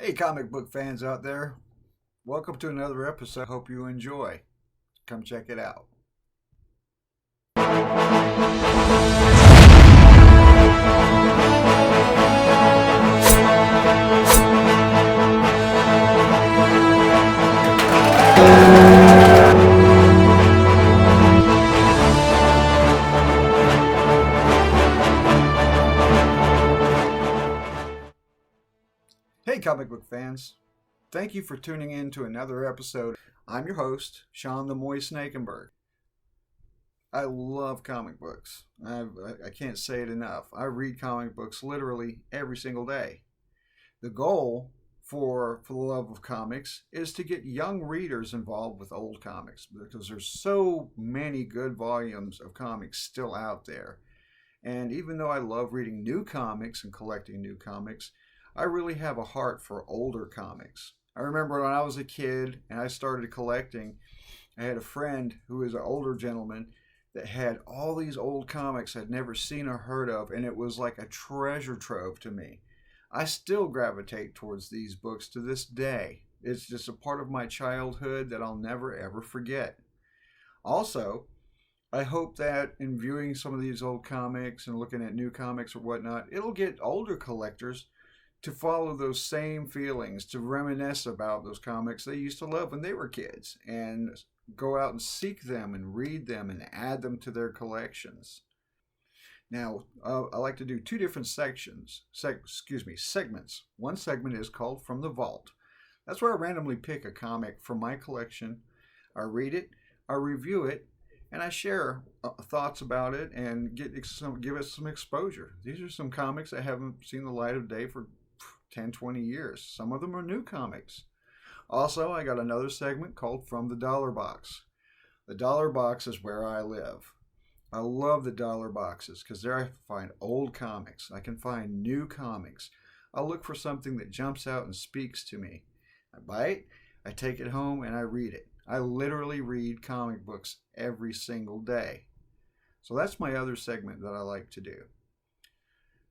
Hey, comic book fans out there. Welcome to another episode. Hope you enjoy. Come check it out. Hey, comic book fans. Thank you for tuning in to another episode. I'm your host, Sean the Moy Snakenberg. I love comic books. I can't say it enough. I read comic books literally every single day. The goal for the love of comics is to get young readers involved with old comics because there's so many good volumes of comics still out there. And even though I love reading new comics and collecting new comics, I really have a heart for older comics. I remember when I was a kid and I started collecting, I had a friend who was an older gentleman that had all these old comics I'd never seen or heard of, and it was like a treasure trove to me. I still gravitate towards these books to this day. It's just a part of my childhood that I'll never ever forget. Also, I hope that in viewing some of these old comics and looking at new comics or whatnot, it'll get older collectors to follow those same feelings, to reminisce about those comics they used to love when they were kids, and go out and seek them and read them and add them to their collections. Now, I like to do two different segments. One segment is called From the Vault. That's where I randomly pick a comic from my collection. I read it, I review it, and I share thoughts about it and give it some exposure. These are some comics that haven't seen the light of day for 10, 20 years. Some of them are new comics. Also, I got another segment called From the Dollar Box. The Dollar Box is where I live. I love the dollar boxes because there I find old comics. I can find new comics. I'll look for something that jumps out and speaks to me. I buy it, I take it home, and I read it. I literally read comic books every single day. So that's my other segment that I like to do.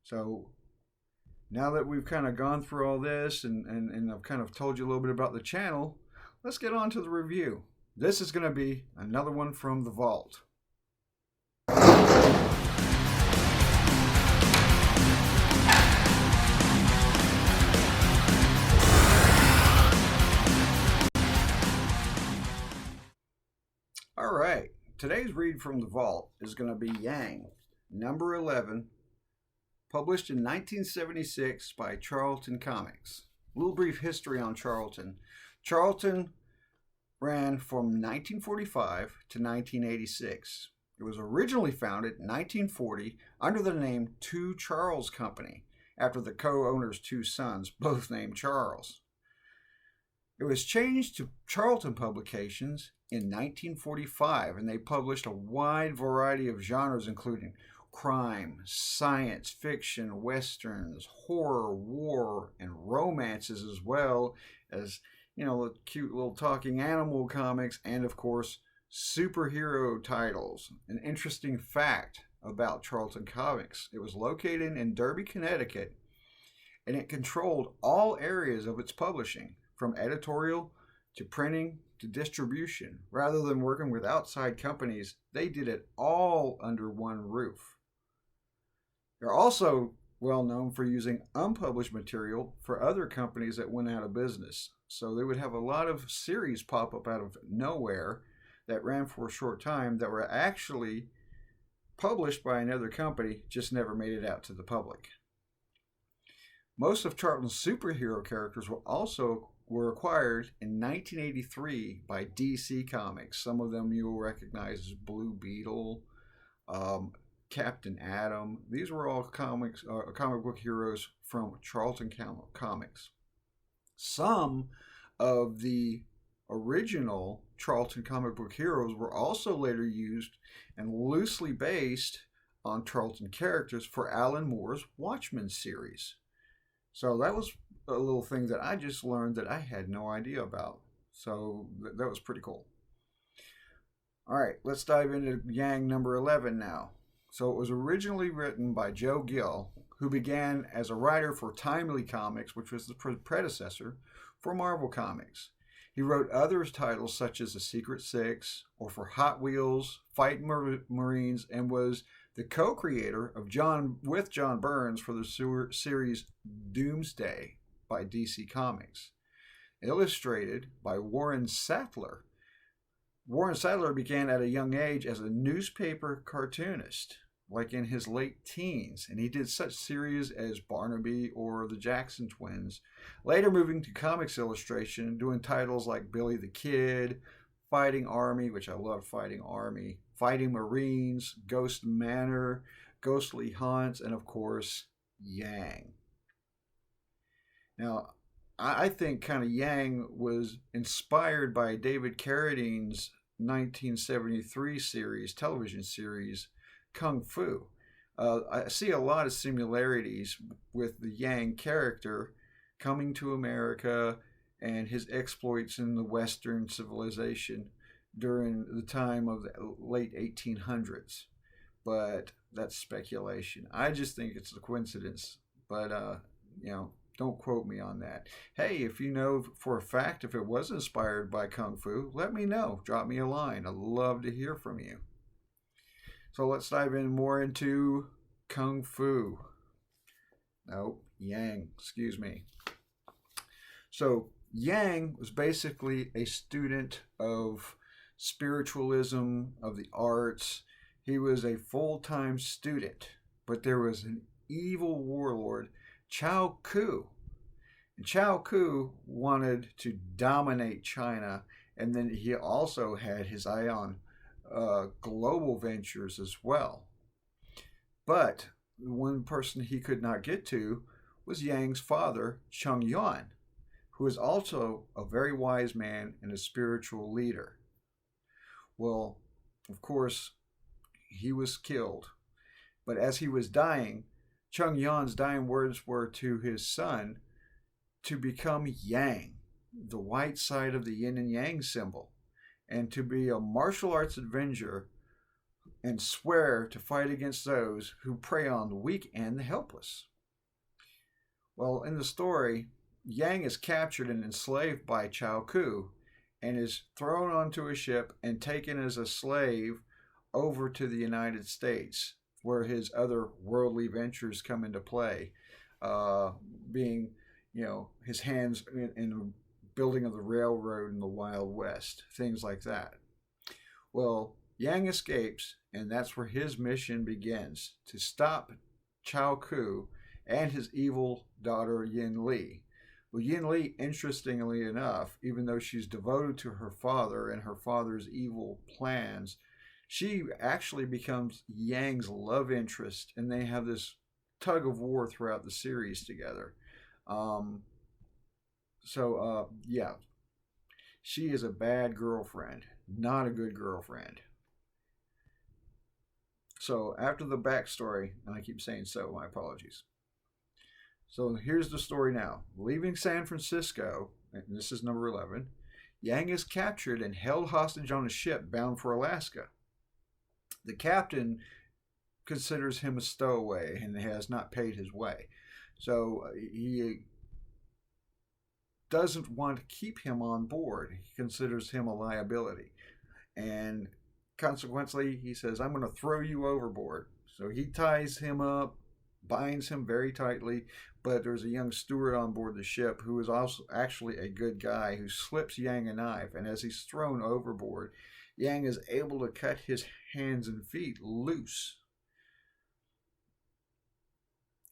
So now that we've kind of gone through all this and I've kind of told you a little bit about the channel, let's get on to the review. This is going to be another one from the vault. All right, today's read from the vault is going to be Yang, number 11, published in 1976 by Charlton Comics. A little brief history on Charlton. Charlton ran from 1945 to 1986. It was originally founded in 1940 under the name Two Charles Company, after the co-owner's two sons, both named Charles. It was changed to Charlton Publications in 1945, and they published a wide variety of genres, including crime, science fiction, westerns, horror, war, and romances, as well as, the cute little talking animal comics, and of course, superhero titles. An interesting fact about Charlton Comics: it was located in Derby, Connecticut, and it controlled all areas of its publishing, from editorial to printing to distribution. Rather than working with outside companies, they did it all under one roof. They're also well known for using unpublished material for other companies that went out of business. So they would have a lot of series pop up out of nowhere that ran for a short time that were actually published by another company, just never made it out to the public. Most of Charlton's superhero characters were acquired in 1983 by DC Comics. Some of them you'll recognize as Blue Beetle, Captain Atom. These were all comic book heroes from Charlton Comics. Some of the original Charlton comic book heroes were also later used and loosely based on Charlton characters for Alan Moore's Watchmen series. So that was a little thing that I just learned that I had no idea about. So that was pretty cool. All right, let's dive into Yang number 11 now. So it was originally written by Gill, who began as a writer for Timely Comics, which was the predecessor for Marvel Comics. He wrote other titles such as The Secret Six or for Hot Wheels, Fighting Marines, and was the co-creator of John Byrne for the series Doomsday by DC Comics, illustrated by Warren Sattler. Warren Sattler began at a young age as a newspaper cartoonist, like in his late teens, and he did such series as Barnaby or the Jackson Twins, later moving to comics illustration, doing titles like Billy the Kid, Fighting Army, which I love Fighting Army, Fighting Marines, Ghost Manor, Ghostly Haunts, and of course, Yang. Now, I think kind of Yang was inspired by David Carradine's 1973 television series, Kung Fu. I see a lot of similarities with the Yang character coming to America and his exploits in the Western civilization during the time of the late 1800s. But that's speculation. I just think it's a coincidence. But, don't quote me on that. Hey, if you know for a fact if it was inspired by Kung Fu, let me know. Drop me a line. I'd love to hear from you. So let's dive in more into Kung Fu. No, Yang, excuse me. So Yang was basically a student of spiritualism, of the arts. He was a full-time student, but there was an evil warlord, Chao Ku. And Chao Ku wanted to dominate China, and then he also had his eye on global ventures as well. But the one person he could not get to was Yang's father, Chung Yuan, who was also a very wise man and a spiritual leader. Well, of course, he was killed. But as he was dying, Chung Yuan's dying words were to his son to become Yang, the white side of the yin and yang symbol, and to be a martial arts avenger and swear to fight against those who prey on the weak and the helpless. Well, in the story, Yang is captured and enslaved by Chao Ku and is thrown onto a ship and taken as a slave over to the United States, where his other worldly ventures come into play, being, his hands in the building of the railroad in the Wild West, things like that. Well, Yang escapes, and that's where his mission begins, to stop Chao Ku and his evil daughter Yin Li. Well, Yin Li, interestingly enough, even though she's devoted to her father and her father's evil plans, she actually becomes Yang's love interest, and they have this tug of war throughout the series together. She is a bad girlfriend, not a good girlfriend. So after the backstory, and I keep saying so, my apologies. So here's the story now. Leaving San Francisco, and this is number 11, Yang is captured and held hostage on a ship bound for Alaska. The captain considers him a stowaway and has not paid his way. So he doesn't want to keep him on board. He considers him a liability. And consequently, he says, I'm going to throw you overboard. So he ties him up, binds him very tightly, but there's a young steward on board the ship who is also actually a good guy who slips Yang a knife, and as he's thrown overboard, Yang is able to cut his hands and feet loose.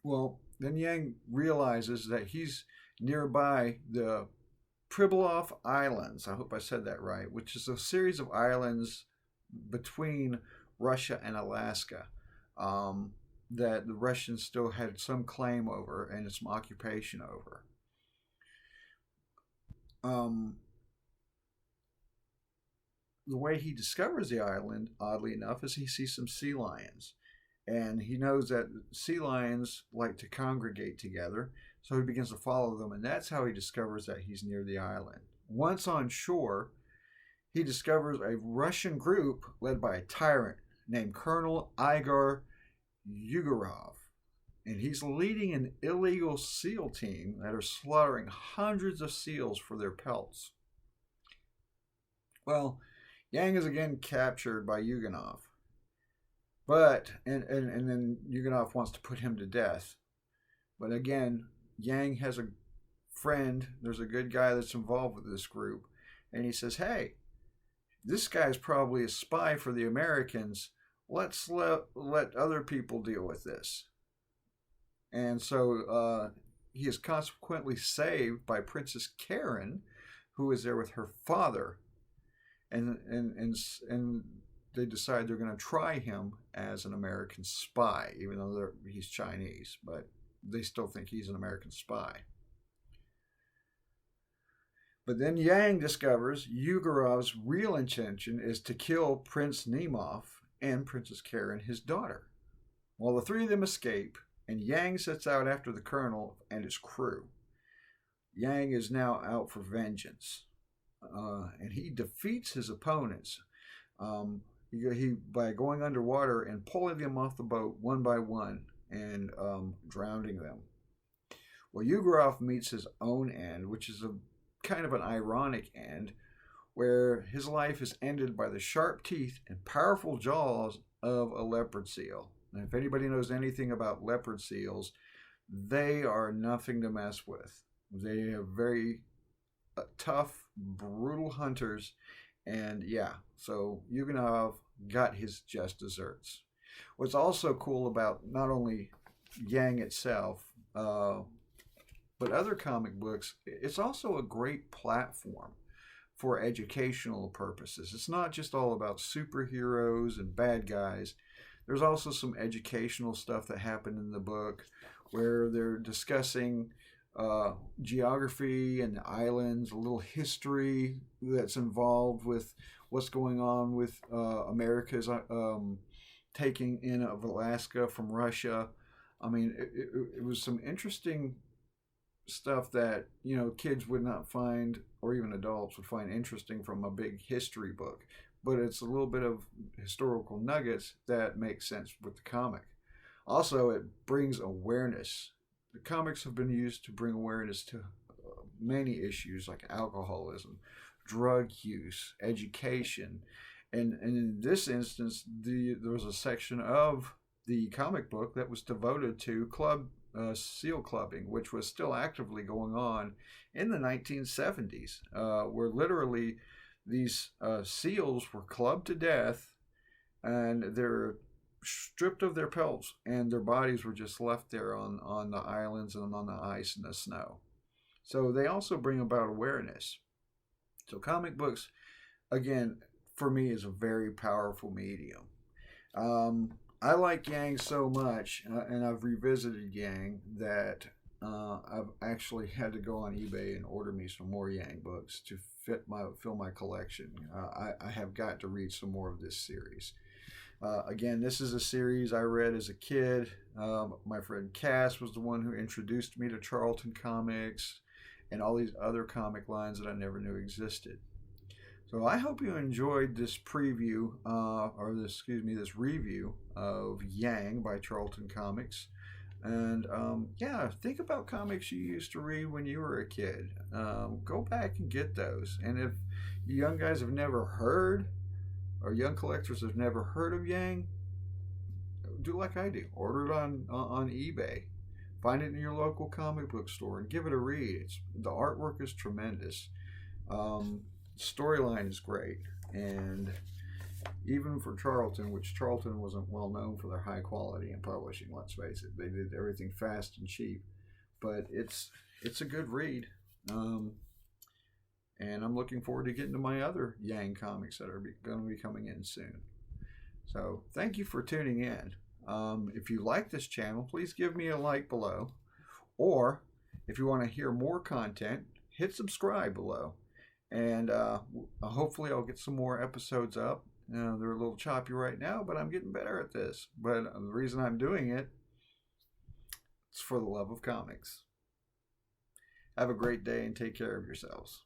Well, then Yang realizes that he's nearby the Pribilof Islands, I hope I said that right, which is a series of islands between Russia and Alaska, that the Russians still had some claim over and some occupation over. The way he discovers the island, oddly enough, is he sees some sea lions. And he knows that sea lions like to congregate together, so he begins to follow them, and that's how he discovers that he's near the island. Once on shore, he discovers a Russian group led by a tyrant named Colonel Igor Yugorov. and he's leading an illegal SEAL team that are slaughtering hundreds of seals for their pelts. Well, Yang is again captured by Yugonov, but and then Yugonov wants to put him to death. But again, Yang has a friend. There's a good guy that's involved with this group, and he says, "Hey, this guy's probably a spy for the Americans. Let's let other people deal with this." And so he is consequently saved by Princess Karen, who is there with her father, and they decide they're going to try him as an American spy, even though he's Chinese, but they still think he's an American spy. But then Yang discovers Yugorov's real intention is to kill Prince Nemov and Princess Karen, his daughter. Well, the three of them escape, and Yang sets out after the colonel and his crew. Yang is now out for vengeance, and he defeats his opponents by going underwater and pulling them off the boat one by one and drowning them. Well, Yugorov meets his own end, which is a kind of an ironic end, where his life is ended by the sharp teeth and powerful jaws of a leopard seal. And if anybody knows anything about leopard seals, they are nothing to mess with. They are very tough, brutal hunters, and yeah, so Yugonov got his just desserts. What's also cool about not only Yang itself, but other comic books, it's also a great platform for educational purposes. It's not just all about superheroes and bad guys. There's also some educational stuff that happened in the book where they're discussing geography and the islands, a little history that's involved with what's going on with America's taking in of Alaska from Russia. I mean, it was some interesting stuff that, you know, kids would not find, or even adults would find interesting from a big history book. But it's a little bit of historical nuggets that make sense with the comic. Also, it brings awareness. The comics have been used to bring awareness to many issues like alcoholism, drug use, education. And in this instance, there was a section of the comic book that was devoted to seal clubbing, which was still actively going on in the 1970s, where literally these seals were clubbed to death and they're stripped of their pelts and their bodies were just left there on the islands and on the ice and the snow. So they also bring about awareness. So comic books, again, for me, is a very powerful medium. I like Yang so much, and I've revisited Yang, that I've actually had to go on eBay and order me some more Yang books to fill my collection. I have got to read some more of this series. Again, this is a series I read as a kid. My friend Cass was the one who introduced me to Charlton Comics and all these other comic lines that I never knew existed. So I hope you enjoyed this preview, this review of Yang by Charlton Comics. And yeah, think about comics you used to read when you were a kid. Go back and get those. And if you young guys have never heard, or young collectors have never heard of Yang, do like I do. Order it on eBay. Find it in your local comic book store and give it a read. The artwork is tremendous. Storyline is great, and even for Charlton, which Charlton wasn't well known for their high quality in publishing, let's face it, they did everything fast and cheap, but it's a good read, and I'm looking forward to getting to my other Yang comics that are going to be coming in soon. So thank you for tuning in. If you like this channel, please give me a like below, or if you want to hear more content, hit subscribe below. And hopefully I'll get some more episodes up. They're a little choppy right now, but I'm getting better at this. But the reason I'm doing it is for the love of comics. Have a great day and take care of yourselves.